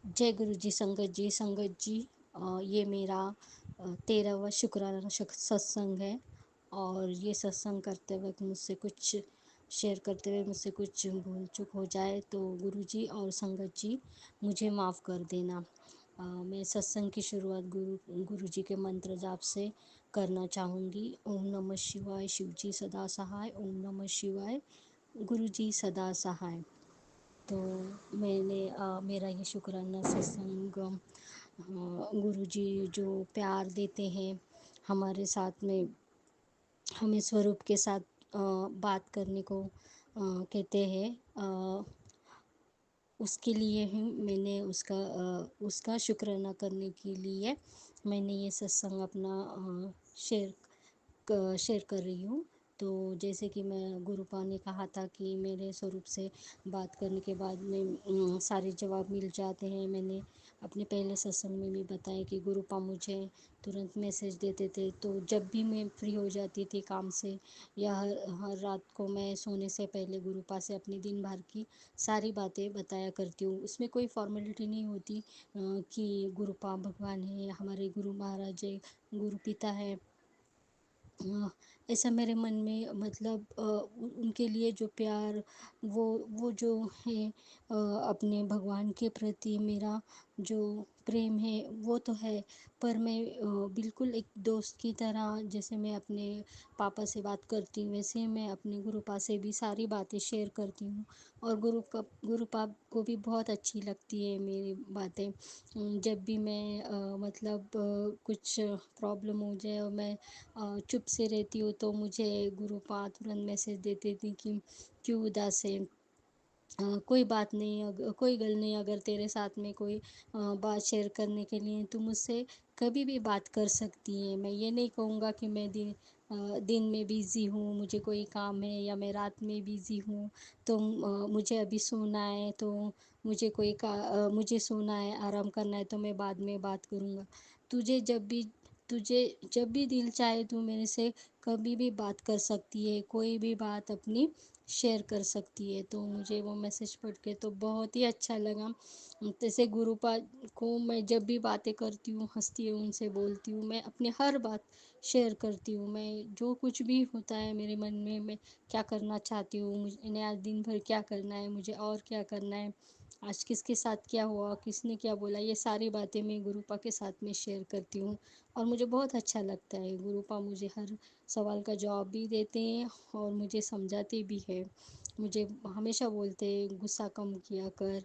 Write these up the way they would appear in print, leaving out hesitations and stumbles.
जय गुरु जी, संगत जी, ये मेरा 13वां शुक्राना सत्संग है। और ये सत्संग करते वक्त मुझसे कुछ शेयर करते हुए मुझसे कुछ भूल चूक हो जाए तो गुरु जी और संगत जी मुझे माफ़ कर देना। मैं सत्संग की शुरुआत गुरु जी के मंत्र जाप से करना चाहूँगी। ओम नमः शिवाय, शिव जी सदा सहाय। ओम नमः शिवाय, गुरु जी सदा सहाय। तो मेरा ये शुक्राना सत्संग गुरुजी जो प्यार देते हैं हमारे साथ में, हमें स्वरूप के साथ बात करने को कहते हैं, उसके लिए ही मैंने उसका शुक्राना करने के लिए मैंने ये सत्संग अपना शेयर कर रही हूँ। तो जैसे कि मैं गुरुपा ने कहा था कि मेरे स्वरूप से बात करने के बाद में सारे जवाब मिल जाते हैं। मैंने अपने पहले सत्संग में भी बताया कि गुरुपा मुझे तुरंत मैसेज देते थे। तो जब भी मैं फ्री हो जाती थी काम से या हर रात को मैं सोने से पहले गुरुपा से अपनी दिन भर की सारी बातें बताया करती हूँ। उसमें कोई फॉर्मेलिटी नहीं होती कि गुरुपा भगवान है, हमारे गुरु महाराज है, गुरु पिता है। ऐसा मेरे मन में मतलब उनके लिए जो प्यार, वो जो है अपने भगवान के प्रति मेरा जो प्रेम है वो तो है। पर मैं बिल्कुल एक दोस्त की तरह, जैसे मैं अपने पापा से बात करती हूँ वैसे मैं अपने गुरुपा से भी सारी बातें शेयर करती हूँ। और गुरुपा को भी बहुत अच्छी लगती है मेरी बातें। जब भी मैं मतलब कुछ प्रॉब्लम हो जाए और मैं चुप से रहती हूँ तो मुझे गुरुपा तुरंत मैसेज देते थे कि क्यों उदास है। कोई बात नहीं, कोई गल नहीं, अगर तेरे साथ में कोई बात शेयर करने के लिए तू मुझसे कभी भी बात कर सकती है। मैं ये नहीं कहूँगा कि मैं दिन में बिज़ी हूँ, मुझे कोई काम है, या मैं रात में बिज़ी हूँ तो मुझे अभी सोना है, तो मुझे सोना है, आराम करना है, तो मैं बाद में बात करूँगा। तुझे जब भी तुझे जब भी दिल चाहे तू मेरे से कभी भी बात कर सकती है, कोई भी बात अपनी शेयर कर सकती है। तो मुझे वो मैसेज पढ़ के तो बहुत ही अच्छा लगा। जैसे गुरुपा को मैं जब भी बातें करती हूँ, हंसती हूँ, उनसे बोलती हूँ, मैं अपनी हर बात शेयर करती हूँ। मैं जो कुछ भी होता है मेरे मन में, मैं क्या करना चाहती हूँ, मुझे आज दिन भर क्या करना है, मुझे और क्या करना है, आज किसके साथ क्या हुआ, किसने क्या बोला, ये सारी बातें मैं गुरुपा के साथ में शेयर करती हूँ। और मुझे बहुत अच्छा लगता है। गुरुपा मुझे हर सवाल का जवाब भी देते हैं और मुझे समझाते भी है। मुझे हमेशा बोलते हैं गुस्सा कम किया कर,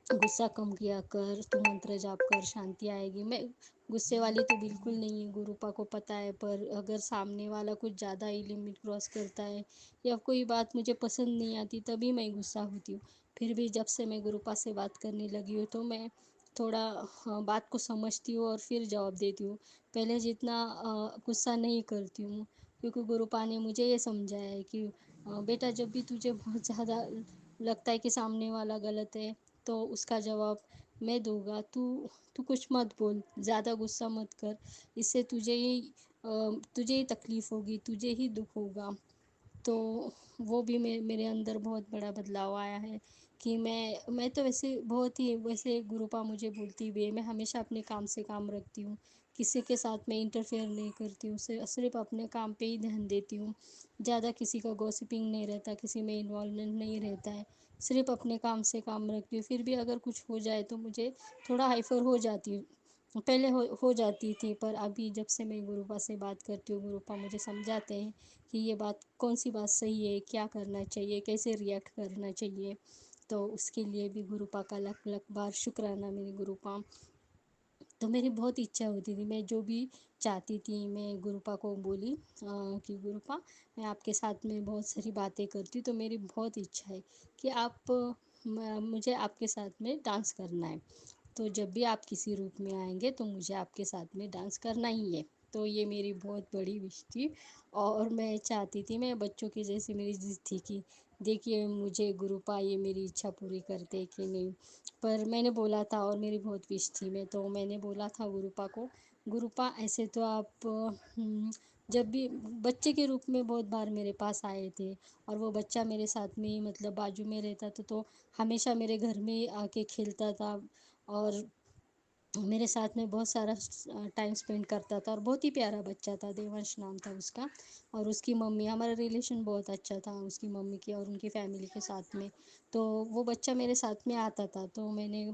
गुस्सा कम किया कर, तू मंत्र जाप कर, शांति आएगी। मैं गुस्से वाली तो बिल्कुल नहीं है, गुरुपा को पता है। पर अगर सामने वाला कुछ ज़्यादा ही लिमिट क्रॉस करता है या कोई बात मुझे पसंद नहीं आती तभी मैं गुस्सा होती हूँ। फिर भी जब से मैं गुरुपा से बात करने लगी हूँ तो मैं थोड़ा बात को समझती हूँ और फिर जवाब देती हूँ। पहले जितना गुस्सा नहीं करती हूँ, क्योंकि गुरुपा ने मुझे ये समझाया है कि बेटा, जब भी तुझे बहुत ज़्यादा लगता है कि सामने वाला गलत है तो उसका जवाब मैं दूंगा। तू तू कुछ मत बोल, ज़्यादा गुस्सा मत कर, इससे तुझे ही तकलीफ़ होगी, तुझे ही दुख होगा। तो वो भी मेरे अंदर बहुत बड़ा बदलाव आया है कि मैं तो वैसे गुरुपा मुझे बोलती भी है, मैं हमेशा अपने काम से काम रखती हूँ, किसी के साथ मैं इंटरफेयर नहीं करती हूँ, सिर्फ अपने काम पे ही ध्यान देती हूँ। ज़्यादा किसी का गॉसिपिंग नहीं रहता, किसी में इन्वॉल्वमेंट नहीं रहता है, सिर्फ अपने काम से काम रखती हूँ। फिर भी अगर कुछ हो जाए तो मुझे थोड़ा हाइपर हो जाती हूँ, पहले हो जाती थी। पर अभी जब से मैं गुरुपा से बात करती हूँ, गुरुपा मुझे समझाते हैं कि ये बात कौन सी बात सही है, क्या करना चाहिए, कैसे रिएक्ट करना चाहिए। तो उसके लिए भी गुरुपा का लाख लाख बार शुक्राना मेरे गुरुपा। तो मेरी बहुत इच्छा होती थी, मैं जो भी चाहती थी मैं गुरुपा को बोली कि गुरुपा, मैं आपके साथ में बहुत सारी बातें करती हूँ, तो मेरी बहुत इच्छा है कि मुझे आपके साथ में डांस करना है। तो जब भी आप किसी रूप में आएंगे तो मुझे आपके साथ में डांस करना ही है। तो ये मेरी बहुत बड़ी विश थी और मैं चाहती थी, मैं बच्चों की जैसी मेरी जिद थी कि देखिए मुझे गुरुपा ये मेरी इच्छा पूरी करते कि नहीं। पर मैंने बोला था और मेरी बहुत विश थी, मैं तो मैंने बोला था गुरुपा को, गुरुपा ऐसे तो आप जब भी बच्चे के रूप में बहुत बार मेरे पास आए थे। और वो बच्चा मेरे साथ में ही मतलब बाजू में रहता था, तो हमेशा मेरे घर में ही आके खेलता था। और मेरे साथ में बहुत सारा टाइम स्पेंड करता था, और बहुत ही प्यारा बच्चा था, देवांश नाम था उसका। और उसकी मम्मी, हमारा रिलेशन बहुत अच्छा था उसकी मम्मी की और उनकी फैमिली के साथ में। तो वो बच्चा मेरे साथ में आता था, तो मैंने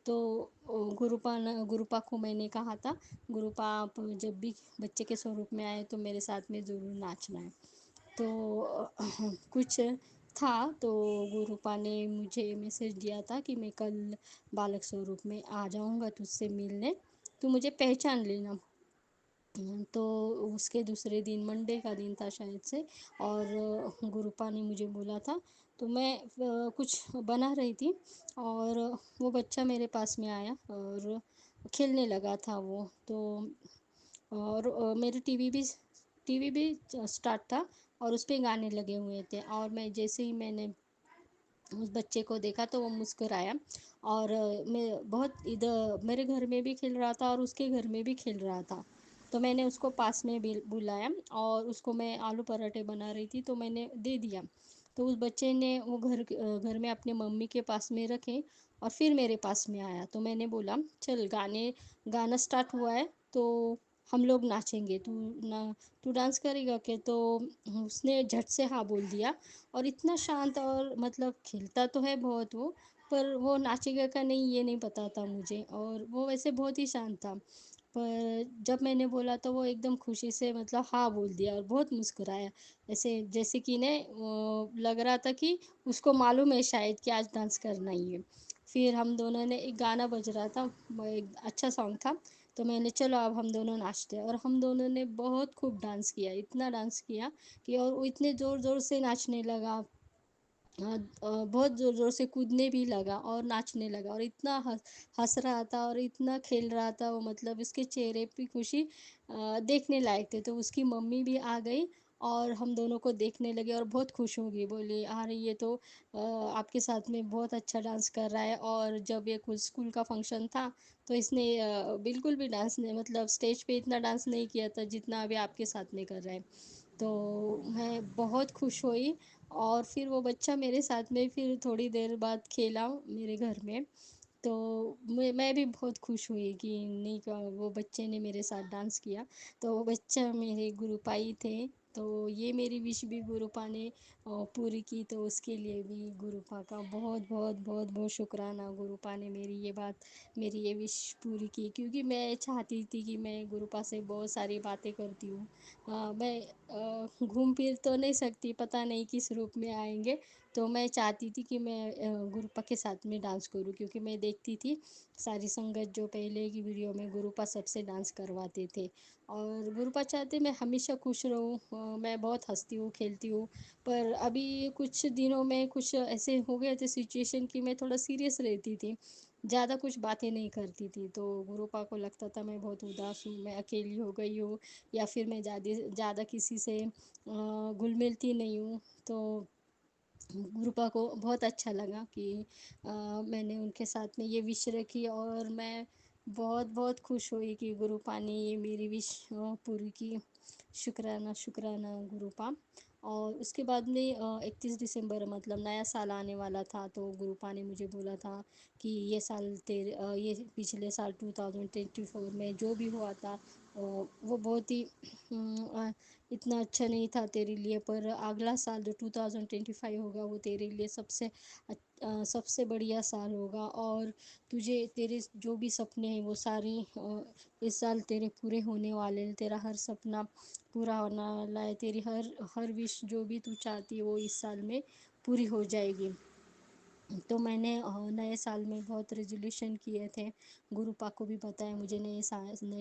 तो गुरुपा को मैंने कहा था, गुरुपा आप जब भी बच्चे के स्वरूप में आए तो मेरे साथ में ज़रूर नाचना है। तो कुछ था, तो गुरुपा ने मुझे मैसेज दिया था कि मैं कल बालक स्वरूप में आ जाऊंगा तुझसे मिलने, तू मुझे पहचान लेना। तो उसके दूसरे दिन मंडे का दिन था शायद से। और गुरुपा ने मुझे बोला था, तो मैं कुछ बना रही थी, और वो बच्चा मेरे पास में आया और खेलने लगा था वो। तो और मेरे टीवी भी स्टार्ट था, और उस पे गाने लगे हुए थे, और मैं जैसे ही मैंने उस बच्चे को देखा तो वो मुस्कुराया। और मैं बहुत इधर मेरे घर में भी खेल रहा था और उसके घर में भी खेल रहा था। तो मैंने उसको पास में भी बुलाया, और उसको मैं आलू पराठे बना रही थी तो मैंने दे दिया। तो उस बच्चे ने वो घर में अपने मम्मी के पास में रखे, और फिर मेरे पास में आया। तो मैंने बोला, चल गाना स्टार्ट हुआ है तो हम लोग नाचेंगे, तू डांस करेगा क्या? तो उसने झट से हाँ बोल दिया। और इतना शांत, और मतलब खेलता तो है बहुत वो, पर वो नाचेगा का नहीं ये नहीं पता था मुझे, और वो वैसे बहुत ही शांत था। पर जब मैंने बोला तो वो एकदम खुशी से मतलब हाँ बोल दिया, और बहुत मुस्कुराया, ऐसे जैसे कि ने वो लग रहा था कि उसको मालूम है शायद कि आज डांस करना ही है। फिर हम दोनों ने, एक गाना बज रहा था, वो एक अच्छा सॉन्ग था, तो मैंने चलो अब हम दोनों नाचते हैं। और हम दोनों ने बहुत खूब डांस किया, इतना डांस किया कि, और वो इतने ज़ोर ज़ोर से नाचने लगा। बहुत ज़ोर ज़ोर से कूदने भी लगा और नाचने लगा, और इतना हंस रहा था और इतना खेल रहा था वो, मतलब उसके चेहरे पे खुशी देखने लायक थे। तो उसकी मम्मी भी आ गई, और हम दोनों को देखने लगे और बहुत खुश हो गई, बोली अरे ये तो आपके साथ में बहुत अच्छा डांस कर रहा है। और जब ये कुछ स्कूल का फंक्शन था तो इसने बिल्कुल भी डांस नहीं, मतलब स्टेज पे इतना डांस नहीं किया था जितना अभी आपके साथ में कर रहा है। तो मैं बहुत खुश हुई। और फिर वो बच्चा मेरे साथ में फिर थोड़ी देर बाद खेला मेरे घर में। तो मैं भी बहुत खुश हुई कि नहीं का वो बच्चे ने मेरे साथ डांस किया। तो वो बच्चा मेरे गुरुपाई थे। तो ये मेरी विश भी गुरुपा ने पूरी की, तो उसके लिए भी गुरुपा का बहुत बहुत बहुत बहुत शुक्राना। गुरुपा ने मेरी ये विश पूरी की, क्योंकि मैं चाहती थी कि मैं गुरुपा से बहुत सारी बातें करती हूँ। मैं घूम फिर तो नहीं सकती, पता नहीं किस रूप में आएंगे। तो मैं चाहती थी कि मैं गुरुपा के साथ में डांस करूं, क्योंकि मैं देखती थी सारी संगत जो पहले की वीडियो में गुरुपा सबसे डांस करवाते थे। और गुरुपा चाहते मैं हमेशा खुश रहूं। मैं बहुत हंसती हूँ, खेलती हूँ। पर अभी कुछ दिनों में कुछ ऐसे हो गए थे सिचुएशन कि मैं थोड़ा सीरियस रहती थी, ज़्यादा कुछ बातें नहीं करती थी। तो गुरुपा को लगता था मैं बहुत उदास हूँ, मैं अकेली हो गई हूँ, या फिर मैं ज़्यादा ज़्यादा किसी से घुल मिलती नहीं हूँ। तो गुरुपा को बहुत अच्छा लगा कि मैंने उनके साथ में ये विश रखी, और मैं बहुत बहुत खुश हुई कि गुरुपा ने ये मेरी विश पूरी की। शुक्राना शुक्राना गुरुपा। और उसके बाद में 31 दिसंबर मतलब नया साल आने वाला था, तो गुरुपा ने मुझे बोला था कि ये पिछले साल 2024 में जो भी हुआ था वो बहुत ही इतना अच्छा नहीं था तेरे लिए, पर अगला साल जो 2025 होगा वो तेरे लिए सबसे बढ़िया साल होगा। और तुझे तेरे जो भी सपने हैं वो सारे इस साल तेरे पूरे होने वाले हैं। तेरा हर सपना पूरा होने वाला है, तेरी हर हर विश जो भी तू चाहती है वो इस साल में पूरी हो जाएगी। तो मैंने नए साल में बहुत रेजोल्यूशन किए थे। गुरुपा को भी बताया मुझे नए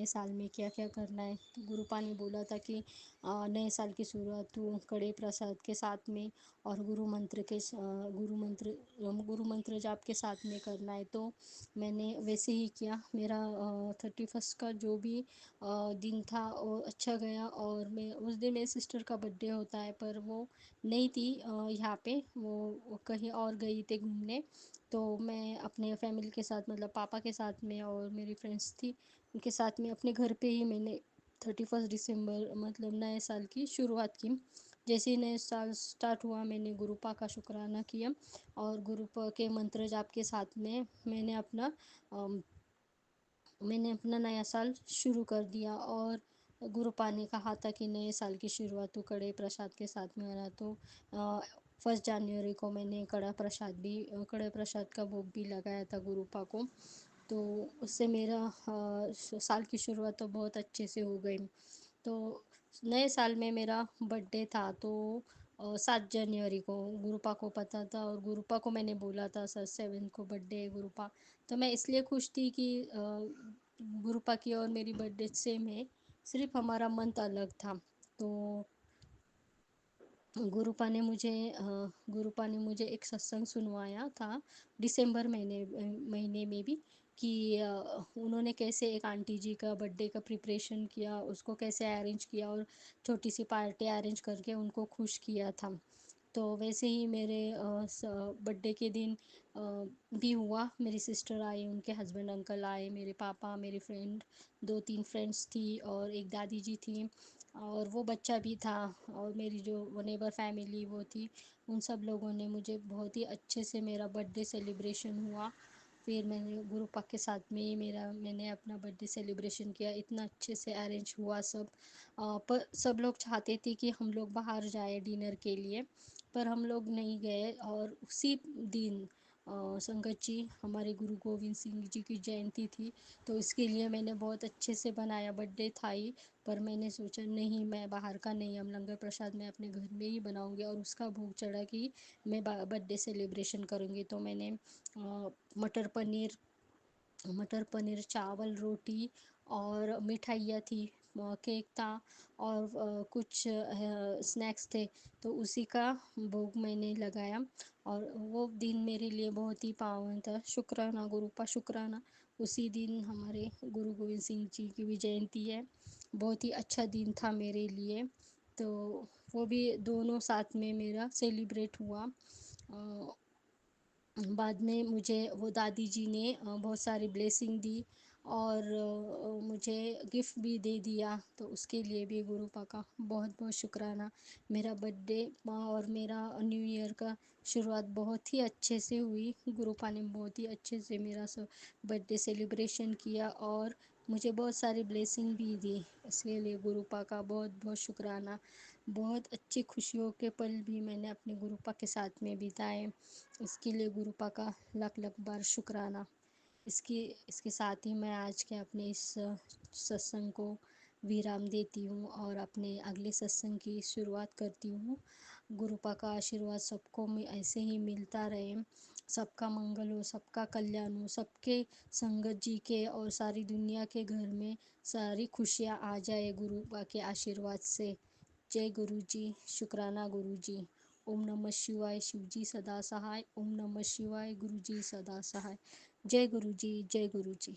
साल में क्या क्या करना है। तो गुरुपा ने बोला था कि नए साल की शुरुआत तू कड़े प्रसाद के साथ में और गुरु मंत्र जाप के साथ में करना है। तो मैंने वैसे ही किया। मेरा 31st का जो भी दिन था वो अच्छा गया। और मैं उस दिन मेरी सिस्टर का बर्थडे होता है, पर वो नहीं थी यहाँ पे, वो कहीं और गई थी घूमने। तो मैं अपने फैमिली के साथ मतलब पापा के साथ में और मेरी फ्रेंड्स थी उनके साथ में अपने घर पे ही मैंने 31 दिसंबर मतलब नए साल की शुरुआत की। जैसे ही नए साल स्टार्ट हुआ, मैंने गुरुपा का शुक्राना किया और गुरुपा के मंत्र जाप के साथ में अम, मैंने अपना नया साल शुरू कर दिया। और गुरुपा ने कहा था कि नए साल की शुरुआत तो कड़े प्रसाद के साथ में करा। तो 1 जनवरी को मैंने कड़े प्रसाद का भोग भी लगाया था गुरुपा को। तो उससे मेरा साल की शुरुआत तो बहुत अच्छे से हो गई। तो नए साल में मेरा बर्थडे था, तो 7 जनवरी को गुरुपा को पता था और गुरुपा को मैंने बोला था सर 7 को बर्थडे है गुरुपा। तो मैं इसलिए खुश थी कि गुरुपा की और मेरी बर्थडे सेम है, सिर्फ हमारा मंथ अलग था। तो गुरुपा ने मुझे एक सत्संग सुनवाया था दिसंबर महीने में भी, कि उन्होंने कैसे एक आंटी जी का बर्थडे का प्रिपरेशन किया, उसको कैसे अरेंज किया और छोटी सी पार्टी अरेंज करके उनको खुश किया था। तो वैसे ही मेरे बर्थडे के दिन भी हुआ। मेरी सिस्टर आई, उनके हस्बैंड अंकल आए, मेरे पापा, मेरी फ्रेंड, 2-3 फ्रेंड्स थी और एक दादी जी थी और वो बच्चा भी था। और मेरी जो वो नेबर फैमिली वो थी, उन सब लोगों ने मुझे बहुत ही अच्छे से मेरा बर्थडे सेलिब्रेशन हुआ। फिर मैंने गुरुपा के साथ में ही मैंने अपना बर्थडे सेलिब्रेशन किया, इतना अच्छे से अरेंज हुआ सब। पर सब लोग चाहते थे कि हम लोग बाहर जाए डिनर के लिए, पर हम लोग नहीं गए। और उसी दिन संगत जी, हमारे गुरु गोविंद सिंह जी की जयंती थी, तो इसके लिए मैंने बहुत अच्छे से बनाया, बर्थडे था ही। पर मैंने सोचा नहीं, मैं बाहर का नहीं, हम लंगर प्रसाद मैं अपने घर में ही बनाऊंगी और उसका भोग चढ़ा कि मैं बर्थडे सेलिब्रेशन करूंगी। तो मैंने मटर पनीर मटर पनीर, चावल, रोटी और मिठाइयाँ थी, केक था और कुछ स्नैक्स थे। तो उसी का भोग मैंने लगाया और वो दिन मेरे लिए बहुत ही पावन था। शुक्राना गुरुपा, शुक्राना। उसी दिन हमारे गुरु गोविंद सिंह जी की भी जयंती है। बहुत ही अच्छा दिन था मेरे लिए। तो वो भी दोनों साथ में मेरा सेलिब्रेट हुआ। बाद में मुझे वो दादी जी ने बहुत सारी ब्लेसिंग दी और मुझे गिफ्ट भी दे दिया। तो उसके लिए भी गुरुपा का बहुत बहुत शुक्राना। मेरा बर्थडे और मेरा न्यू ईयर का शुरुआत बहुत ही अच्छे से हुई। गुरुपा ने बहुत ही अच्छे से मेरा बर्थडे सेलिब्रेशन किया और मुझे बहुत सारी ब्लेसिंग भी दी। इसके लिए गुरुपा का बहुत बहुत शुक्राना। बहुत अच्छी खुशियों के पल भी मैंने अपने गुरुपा के साथ में बिताए। इसके लिए गुरुपा का लाख लाख बार शुक्राना। इसकी इसके साथ ही मैं आज के अपने इस सत्संग को विराम देती हूँ और अपने अगले सत्संग की शुरुआत करती हूँ। गुरुपा का आशीर्वाद सबको में ऐसे ही मिलता रहे, सबका मंगल हो, सबका कल्याण हो, सबके संगत जी के और सारी दुनिया के घर में सारी खुशियाँ आ जाए गुरुपा के आशीर्वाद से। जय गुरु जी, शुक्राना गुरु जी। ओम नमः शिवाय, शिव जी सदा सहाय। ओम नमः शिवाय, गुरु जी सदा सहाय। जय गुरु जी, जय गुरु जी।